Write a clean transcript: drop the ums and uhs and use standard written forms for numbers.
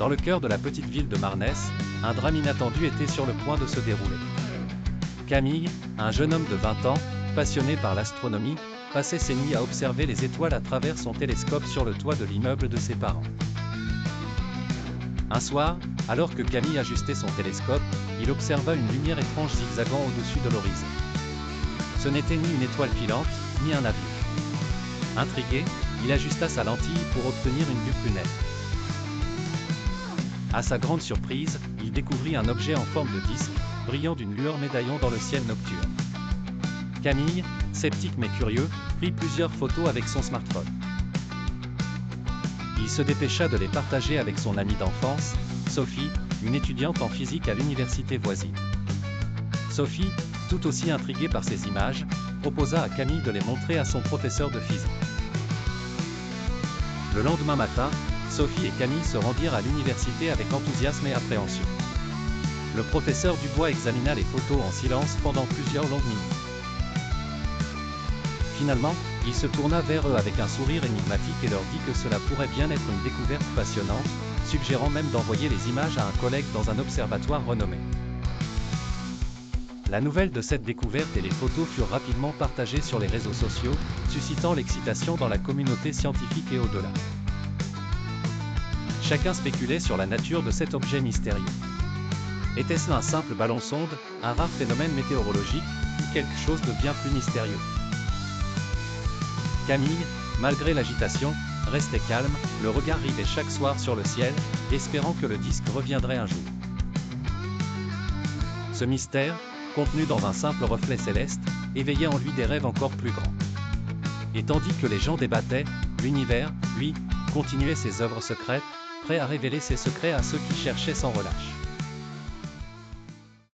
Dans le cœur de la petite ville de Marnès, un drame inattendu était sur le point de se dérouler. Camille, un jeune homme de 20 ans, passionné par l'astronomie, passait ses nuits à observer les étoiles à travers son télescope sur le toit de l'immeuble de ses parents. Un soir, alors que Camille ajustait son télescope, il observa une lumière étrange zigzagant au-dessus de l'horizon. Ce n'était ni une étoile filante, ni un avion. Intrigué, il ajusta sa lentille pour obtenir une vue plus nette. À sa grande surprise, il découvrit un objet en forme de disque, brillant d'une lueur médaillon dans le ciel nocturne. Camille, sceptique mais curieux, prit plusieurs photos avec son smartphone. Il se dépêcha de les partager avec son amie d'enfance, Sophie, une étudiante en physique à l'université voisine. Sophie, tout aussi intriguée par ces images, proposa à Camille de les montrer à son professeur de physique. Le lendemain matin, Sophie et Camille se rendirent à l'université avec enthousiasme et appréhension. Le professeur Dubois examina les photos en silence pendant plusieurs longues minutes. Finalement, il se tourna vers eux avec un sourire énigmatique et leur dit que cela pourrait bien être une découverte passionnante, suggérant même d'envoyer les images à un collègue dans un observatoire renommé. La nouvelle de cette découverte et les photos furent rapidement partagées sur les réseaux sociaux, suscitant l'excitation dans la communauté scientifique et au-delà. Chacun spéculait sur la nature de cet objet mystérieux. Était-ce un simple ballon-sonde, un rare phénomène météorologique, ou quelque chose de bien plus mystérieux? Camille, malgré l'agitation, restait calme, le regard rivé chaque soir sur le ciel, espérant que le disque reviendrait un jour. Ce mystère, contenu dans un simple reflet céleste, éveillait en lui des rêves encore plus grands. Et tandis que les gens débattaient, l'univers, lui, continuait ses œuvres secrètes, prêt à révéler ses secrets à ceux qui cherchaient sans relâche.